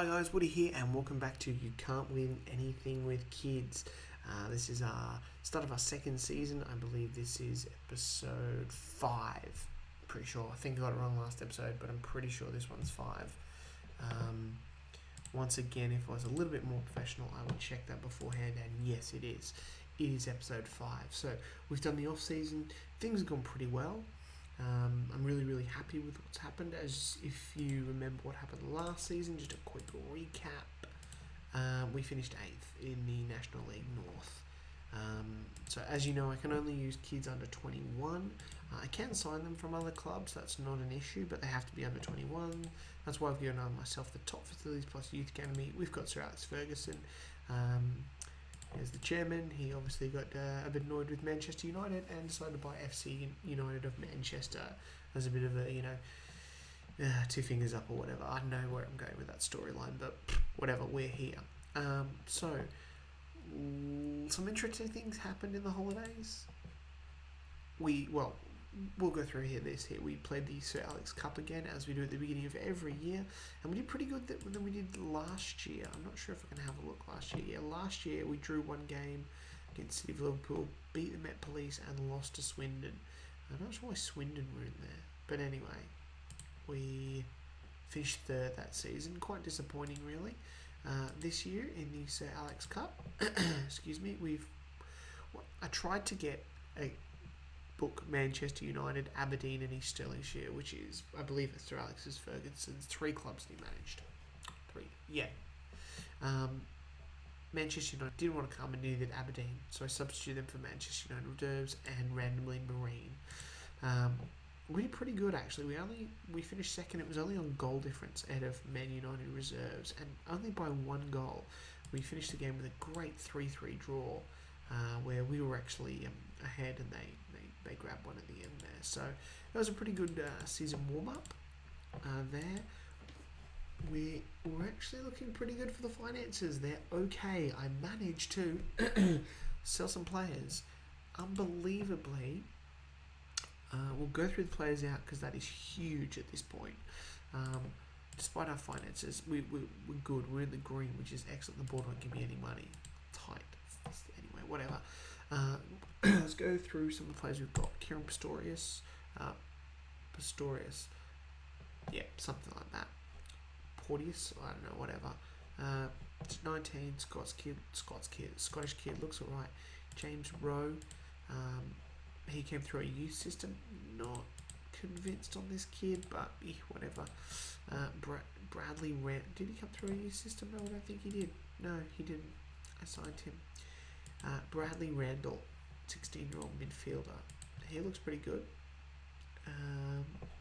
guys, Woody here, and welcome back to You Can't Win Anything with Kids. This is our start of our second season. I believe this is episode 5. Pretty sure. I think I got it wrong last episode, but I'm pretty sure this one's 5. Once again, if I was a little bit more professional, I would check that beforehand, and yes, it is. It is episode 5. So we've done the off season. Things have gone pretty well. I'm really happy with what's happened. As if you remember what happened last season, just a quick recap. We finished 8th in the National League North. So as you know, I can only use kids under 21. I can sign them from other clubs, that's not an issue, but they have to be under 21. That's why I've given myself the top facilities plus youth academy. We've got Sir Alex Ferguson as the chairman. He obviously got a bit annoyed with Manchester United and decided to buy FC United of Manchester as a bit of a, two fingers up or whatever. I don't know where I'm going with that storyline, but whatever, we're here. Some interesting things happened in the holidays. We'll go through this here. We played the Sir Alex Cup again, as we do at the beginning of every year, and we did pretty good than we did last year. I'm not sure if I can have a look last year. Yeah, last year we drew one game against City of Liverpool, beat the Met Police, and lost to Swindon. I'm not sure why Swindon were in there, but anyway, we finished third that season. Quite disappointing, really. This year in the Sir Alex Cup, excuse me, I tried to get a book Manchester United, Aberdeen and East Stirlingshire, which is, I believe, it's Sir Alex's Ferguson's 3 clubs he managed. 3, yeah. Manchester United didn't want to come, and neither did Aberdeen, so I substituted them for Manchester United reserves and randomly Marine. We did pretty good, actually. We finished second. It was only on goal difference ahead of Man United reserves, and only by 1 goal. We finished the game with a great 3-3 draw, where we were actually ahead, and they grabbed one at the end there. So that was a pretty good season warm-up there. We're actually looking pretty good for the finances. They're okay. I managed to sell some players. Unbelievably, we'll go through the players out because that is huge at this point. Despite our finances, we're good. We're in the green, which is excellent. The board won't give me any money. Tight. Anyway, whatever. Let's go through some of the players we've got. Kieran Pistorius. Yeah, something like that. Porteous, I don't know, whatever. 19, Scottish kid, looks alright. James Rowe. He came through a youth system. Not convinced on this kid, but whatever. Bradley Rand. Did he come through a youth system? No, I don't think he did. No, he didn't. I signed him. Bradley Randall, 16-year-old midfielder. He looks pretty good.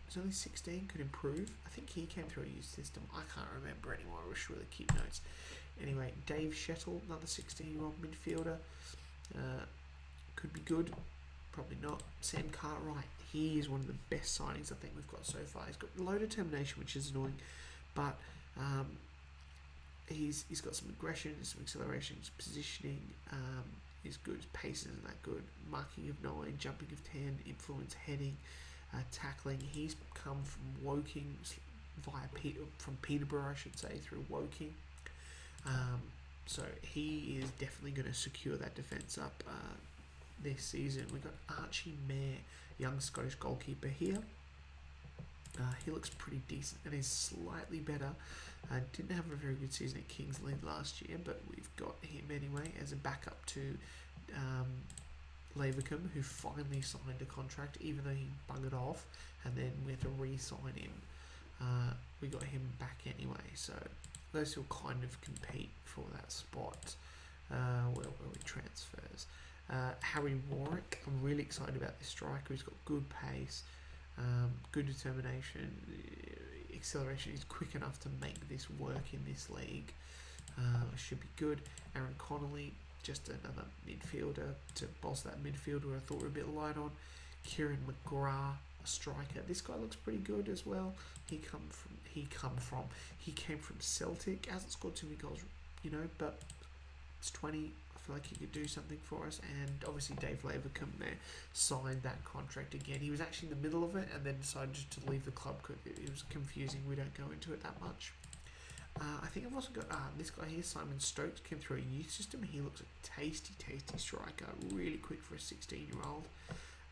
He's only 16, could improve. I think he came through a youth system. I can't remember anymore. I should really keep notes. Anyway, Dave Shettle, another 16-year-old midfielder. Could be good. Probably not. Sam Cartwright. He is one of the best signings I think we've got so far. He's got low determination, which is annoying, but he's got some aggression, some acceleration, some positioning. He's good. His pace isn't that good. Marking of 9, jumping of 10, influence, heading, tackling. He's come from Woking from Peterborough, I should say, through Woking. So he is definitely going to secure that defence up this season. We've got Archie Mayer, young Scottish goalkeeper here. He looks pretty decent and is slightly better. Didn't have a very good season at Kings Lynn last year, but we've got him anyway as a backup to Lavercombe, who finally signed a contract, even though he buggered off, and then we had to re-sign him. We got him back anyway, so those who kind of compete for that spot where we transfers. Harry Warwick, I'm really excited about this striker. He's got good pace, good determination, acceleration. He's quick enough to make this work in this league. Should be good. Aaron Connolly, just another midfielder to boss that midfielder I thought we were a bit light on. Kieran McGrath, a striker. This guy looks pretty good as well. He came from Celtic. Hasn't scored too many goals, but it's 20. I feel like he could do something for us, and obviously Dave Lavercombe there signed that contract again. He was actually in the middle of it and then decided to leave the club because it was confusing. We don't go into it that much. I think I've also got this guy here, Simon Stokes, came through a youth system. He looks a tasty striker, really quick for a 16-year-old.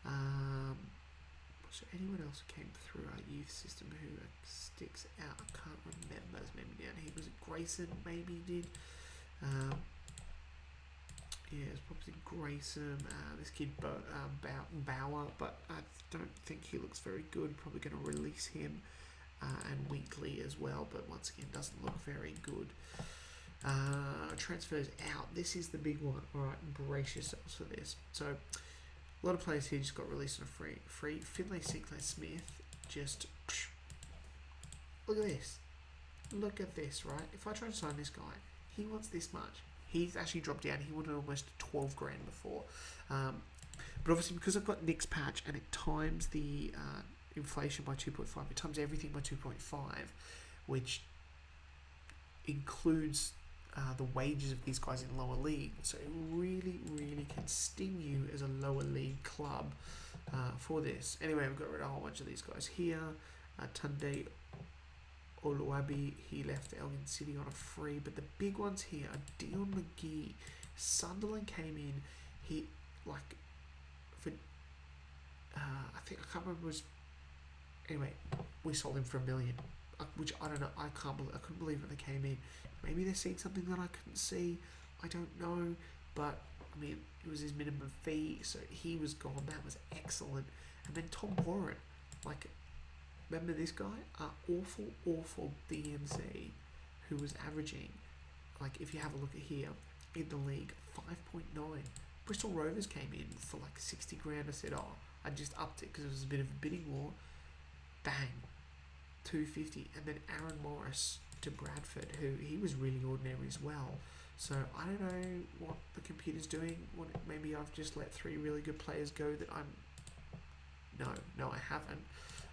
Was there anyone else who came through our youth system who sticks out? I can't remember. Maybe down here was it Grayson? Maybe did. Yeah, it's probably Grayson. This kid Bauer, but I don't think he looks very good. Probably going to release him. And Weekly as well, but once again doesn't look very good. Transfers out. This is the big one. Alright, brace yourselves for this. So, a lot of players here just got released on a free. Finlay Sinclair Smith, just... Look at this. Look at this, right? If I try to sign this guy, he wants this much. He's actually dropped down. He wanted almost 12 grand before. But obviously, because I've got Nick's patch, and it times the... inflation by 2.5, it times everything by 2.5, which includes the wages of these guys in lower league. So it really, really can sting you as a lower league club for this. Anyway, we've got rid of a whole bunch of these guys here. Tunde Oluwabi, he left Elgin City on a free, but the big ones here are Dion McGee. Sunderland came in, he, like, for, I think, I can't remember, anyway, we sold him for $1 million, which I don't know. I couldn't believe when they came in. Maybe they're seeing something that I couldn't see. I don't know, but I mean, it was his minimum fee, so he was gone. That was excellent. And then Tom Warren, like, remember this guy? Awful BMC, who was averaging, like, if you have a look at here in the league, 5.9. Bristol Rovers came in for like 60 grand. I said, I just upped it because it was a bit of a bidding war. Bang, 250, and then Aaron Morris to Bradford, who he was really ordinary as well. So I don't know what the computer's doing. Maybe I've just let 3 really good players go that I'm... No, I haven't.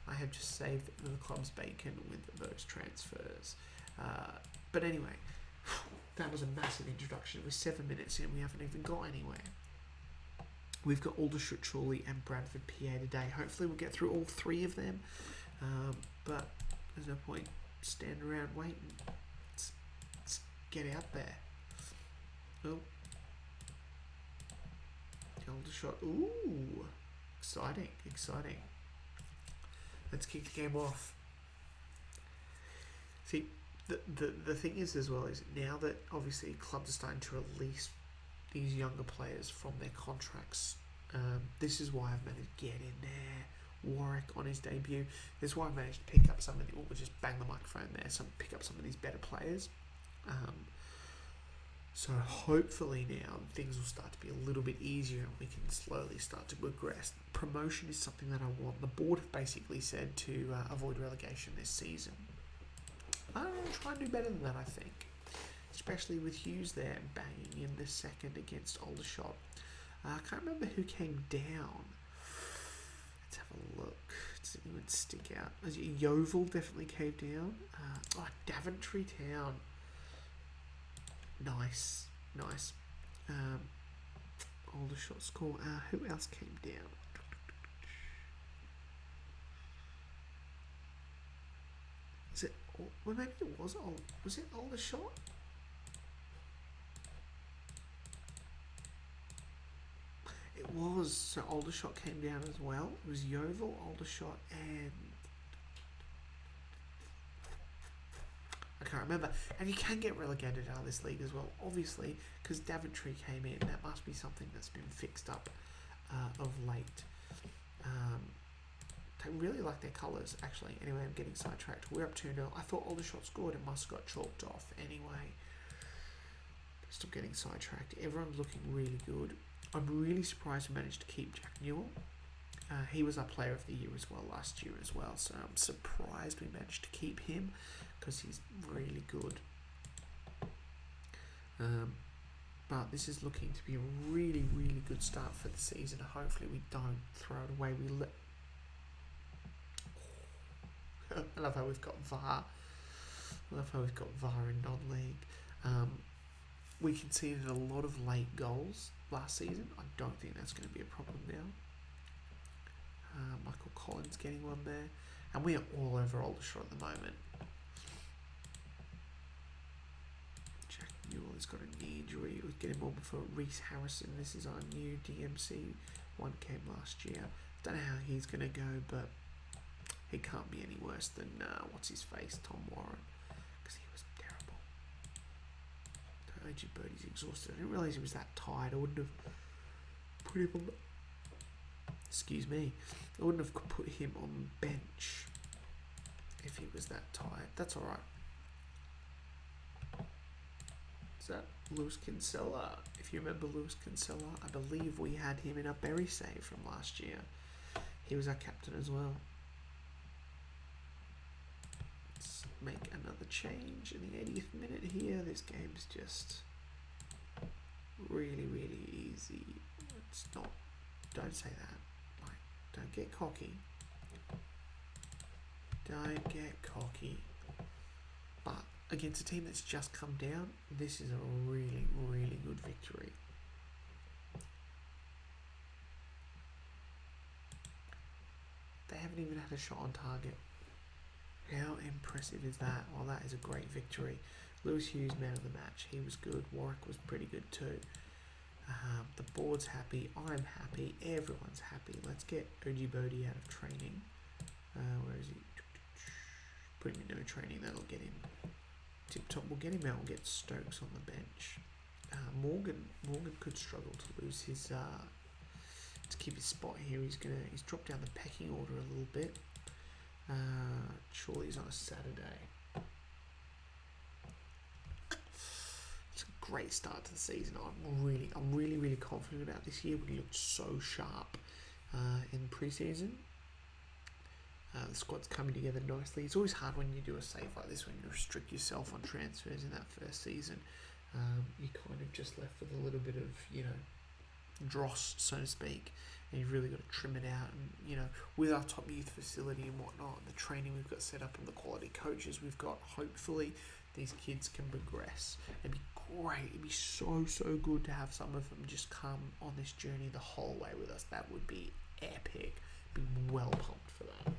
I have just saved the club's bacon with those transfers. But anyway, that was a massive introduction. It was 7 minutes in, we haven't even got anywhere. We've got Aldershot, Chorley and Bradford PA today. Hopefully we'll get through all 3 of them. But there's no point standing around waiting. Let's get out there. Oh. The Aldershot. Ooh. Exciting. Let's kick the game off. See, the thing is as well is now that obviously clubs are starting to release these younger players from their contracts. This is why I've managed to get in there. Warwick on his debut. This is why I managed to pick up some of the... We'll just bang the microphone there. Pick up some of these better players. So hopefully now things will start to be a little bit easier and we can slowly start to progress. Promotion is something that I want. The board have basically said to avoid relegation this season. I'm going to try and do better than that, I think. Especially with Hughes there banging in the second against Aldershot. I can't remember who came down. Let's have a look. Does anyone stick out? Yeovil definitely came down. Daventry Town. Nice. Aldershot score. Who else came down? Is it? Well, maybe it was. Was it Aldershot? It was. So Aldershot came down as well. It was Yeovil, Aldershot, and I can't remember. And you can get relegated out of this league as well, obviously, because Daventry came in. That must be something that's been fixed up of late. I really like their colours, actually. Anyway, I'm getting sidetracked. We're up 2-0. I thought Aldershot scored. It must have got chalked off. Anyway, still getting sidetracked. Everyone's looking really good. I'm really surprised we managed to keep Jack Newell. He was our player of the year as well last year as well. So I'm surprised we managed to keep him because he's really good. But this is looking to be a really, really good start for the season. Hopefully we don't throw it away. I love how we've got VAR. I love how we've got VAR in non-league. We conceded a lot of late goals last season. I don't think that's going to be a problem now. Michael Collins getting one there. And we are all over Aldershot at the moment. Newell has got a knee injury. It was getting on for Reece Harrison. This is our new DMC. One came last year. Don't know how he's going to go, but he can't be any worse than, what's his face, Tom Warren. Because he was terrible. OG Birdie's exhausted. I didn't realise he was that tired. I wouldn't have put him on the... Excuse me. I wouldn't have put him on the bench if he was that tired. That's alright. Is that Lewis Kinsella? If you remember Lewis Kinsella, I believe we had him in a berry save from last year. He was our captain as well. Let's make another change in the 80th minute here. This game's just really, really easy. It's not. Don't say that. Like, don't get cocky. Don't get cocky. But against a team that's just come down, this is a really, really good victory. They haven't even had a shot on target. How impressive is that? Well, that is a great victory. Lewis Hughes, man of the match. He was good. Warwick was pretty good too. The board's happy. I'm happy. Everyone's happy. Let's get OG Bodie out of training. Where is he? Put him in no training. That'll get him tip top. We'll get him out. We'll get Stokes on the bench. Morgan could struggle to lose his to keep his spot here. He's dropped down the pecking order a little bit. Surely he's on a Saturday. It's a great start to the season. I'm really confident about this year. We looked so sharp in pre-season. The squad's coming together nicely. It's always hard when you do a save like this, when you restrict yourself on transfers in that first season. You kind of just left with a little bit of, dross, so to speak, and you've really got to trim it out. And, with our top youth facility and whatnot, the training we've got set up and the quality coaches we've got, hopefully these kids can progress. It'd be great. It'd be so good to have some of them just come on this journey the whole way with us. That would be epic. Be well pumped for that.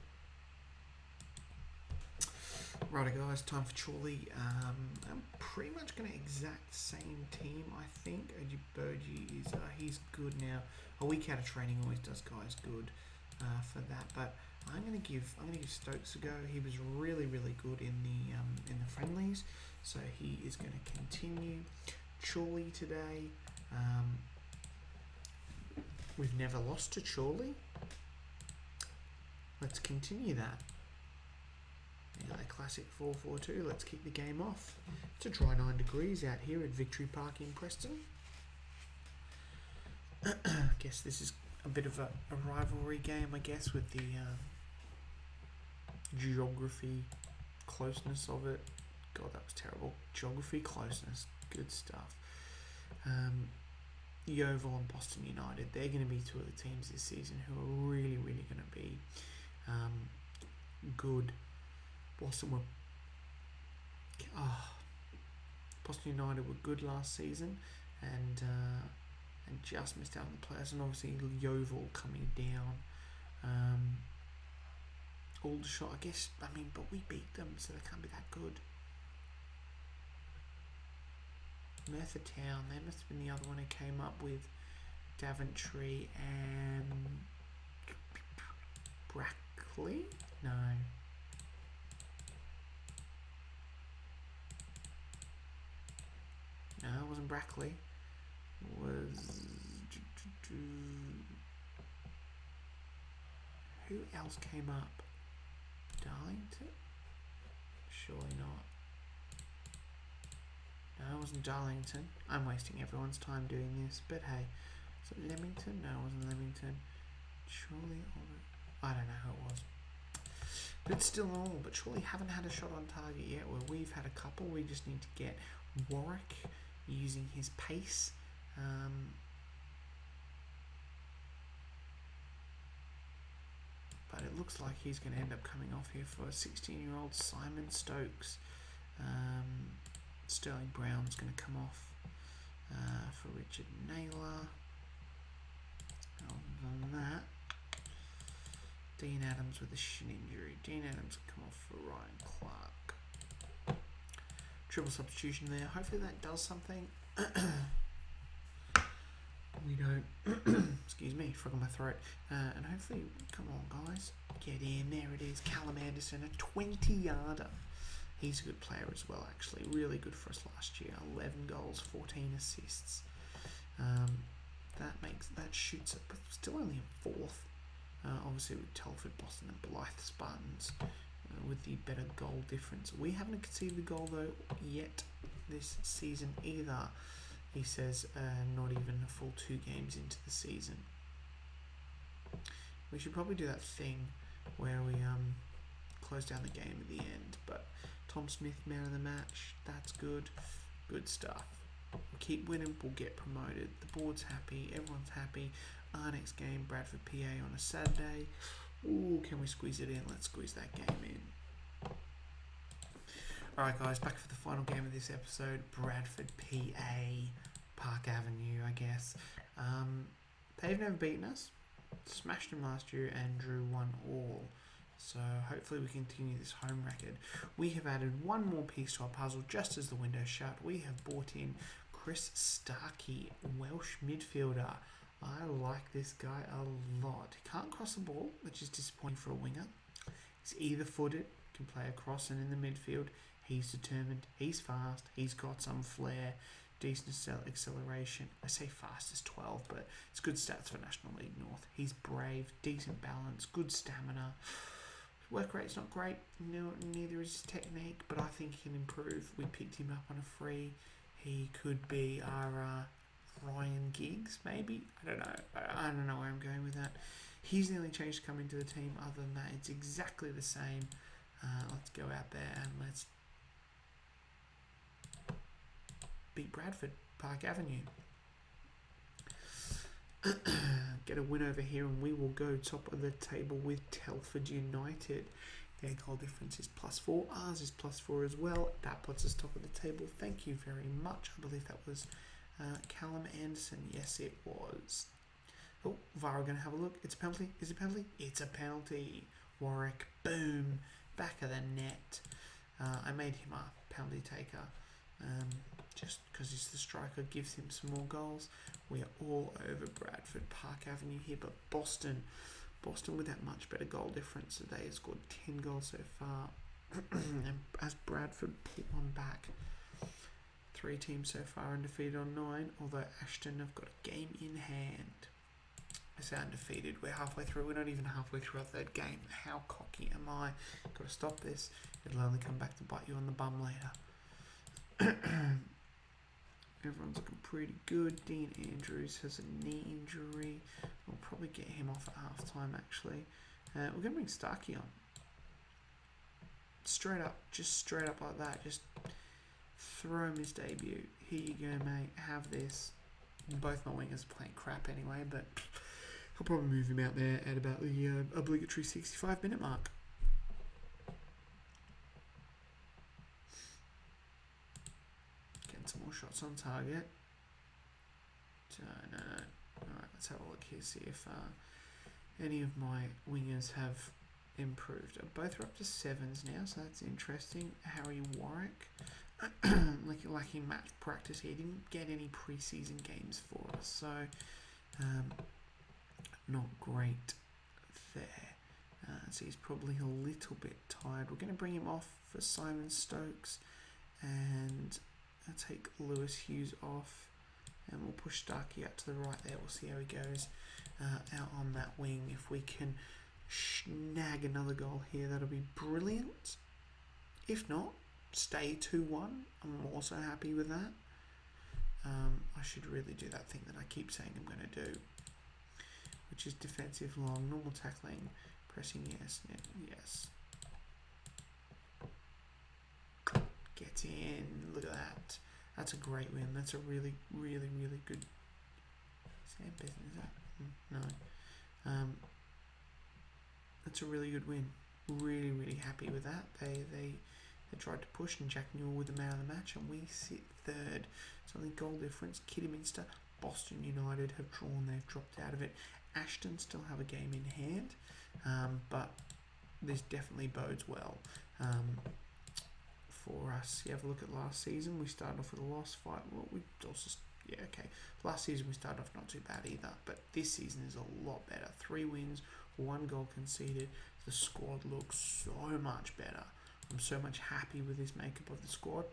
Righto guys, time for Chorley. I'm pretty much going to exact same team, I think. OG Burgee is he's good now. A week out of training always does guys good for that. But I'm going to give Stokes a go. He was really good in the friendlies, so he is going to continue. Chorley today. We've never lost to Chorley. Let's continue that. A classic 4-4-2. Let's kick the game off. It's a dry 9 degrees out here at Victory Park in Preston. Guess this is a bit of a rivalry game, I guess, with the geography closeness of it. God, that was terrible. Geography closeness. Good stuff. Yeovil and Boston United. They're going to be two of the teams this season who are really going to be good. Boston United were good last season and just missed out on the playoffs, and obviously Yeovil coming down. Aldershot, I guess, but we beat them, so they can't be that good. Merthyr Town, they must have been the other one who came up with Daventry and Brackley? No. No, it wasn't Brackley. It was... Who else came up? Darlington? Surely not. No, it wasn't Darlington. I'm wasting everyone's time doing this, but hey. Was it Leamington? No, it wasn't Leamington. Surely... I don't know who it was. But it's still all. But surely haven't had a shot on target yet. Where we've had a couple. We just need to get Warwick using his pace. But it looks like he's going to end up coming off here for 16-year-old Simon Stokes. Sterling Brown's going to come off for Richard Naylor. Other than that, Dean Adams with a shin injury. Dean Adams will come off for Ryan Clark. triple substitution there. Hopefully that does something. We don't, excuse me, frog in my throat. And hopefully, come on guys, get in. There it is. Callum Anderson, a 20-yarder. He's a good player as well, actually. Really good for us last year. 11 goals, 14 assists. That shoots it, but still only in 4th. Obviously with Telford, Boston and Blythe Spartans with the better goal difference. We haven't conceded a goal though yet this season either. He says not even a full 2 games into the season. We should probably do that thing where we close down the game at the end. But Tom Smith, man of the match, that's good. Good stuff. We'll keep winning, we'll get promoted. The board's happy, everyone's happy. Our next game, Bradford PA on a Saturday. Ooh, can we squeeze it in? Let's squeeze that game in. Alright guys, back for the final game of this episode. Bradford PA, Park Avenue, I guess. They've never beaten us. Smashed them last year and drew 1-1. So hopefully we continue this home record. We have added one more piece to our puzzle just as the window shut. We have brought in Chris Starkey, Welsh midfielder. I like this guy a lot. He can't cross the ball, which is disappointing for a winger. He's either footed, can play across and in the midfield. He's determined, he's fast, he's got some flair, decent acceleration. I say fast as 12, but it's good stats for National League North. He's brave, decent balance, good stamina. Work rate's not great, no, neither is his technique, but I think he can improve. We picked him up on a free. He could be our Ryan Giggs, maybe? I don't know. I don't know where I'm going with that. He's the only change to come into the team. Other than that, it's exactly the same. Let's go out there and let's beat Bradford, Park Avenue. Get a win over here and we will go top of the table with Telford United. Their goal difference is +4. Ours is +4 as well. That puts us top of the table. Thank you very much. I believe that was Callum Anderson. Yes, it was. Oh, Vara going to have a look. It's a penalty. Is it a penalty? It's a penalty. Warwick, boom. Back of the net. I made him a penalty taker. Just because he's the striker, gives him some more goals. We are all over Bradford Park Avenue here, but Boston with that much better goal difference. So they have scored 10 goals so far. And as Bradford pull one back, 3 teams so far undefeated on 9, although Ashton have got a game in hand. I say undefeated, we're halfway through, we're not even halfway through our 3rd game. How cocky am I? Got to stop this. It'll only come back to bite you on the bum later. Everyone's looking pretty good. Dean Andrews has a knee injury. We'll probably get him off at half time actually. We're going to bring Starkey on. Straight up, just straight up like that. Just throw him his debut. Here you go, mate. Have this. Both my wingers are playing crap anyway, but I'll probably move him out there at about the obligatory 65-minute mark. Some more shots on target. No. Alright, let's have a look here, see if any of my wingers have improved. Both are up to 7s now, so that's interesting. Harry Warwick, like he match practice, he didn't get any pre-season games for us, so not great there. So he's probably a little bit tired. We're going to bring him off for Simon Stokes, and I'll take Lewis Hughes off, and we'll push Starkey out to the right there. We'll see how he goes out on that wing. If we can snag another goal here, that'll be brilliant. If not, stay 2-1. I'm also happy with that. I should really do that thing that I keep saying I'm going to do, which is defensive long, normal tackling, pressing yes, yes. Get in. Look at that. That's a great win. That's a really, really, really good. Is that? No. That's a really good win. Really, really happy with that. They tried to push, and Jack Newell with the man of the match, and we sit 3rd. It's only goal difference. Kidderminster, Boston United have drawn. They've dropped out of it. Ashton still have a game in hand, but this definitely bodes well for us. You have a look at last season. We started off with a loss fight. Well, we also okay. Last season we started off not too bad either, but this season is a lot better. 3 wins, 1 goal conceded. The squad looks so much better. I'm so much happy with this makeup of the squad.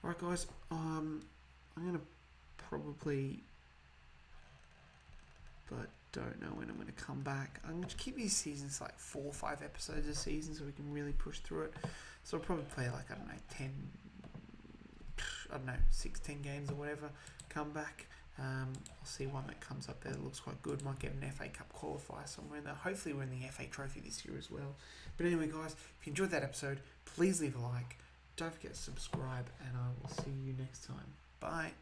Alright guys, I'm going to probably, but don't know when I'm going to come back. I'm going to keep these seasons like 4 or 5 episodes a season so we can really push through it. So I'll probably play like, 6, 10 games or whatever, come back. I'll see one that comes up there that looks quite good. Might get an FA Cup qualifier somewhere in there. Hopefully we're in the FA Trophy this year as well. But anyway guys, if you enjoyed that episode, please leave a like. Don't forget to subscribe, and I will see you next time. Bye.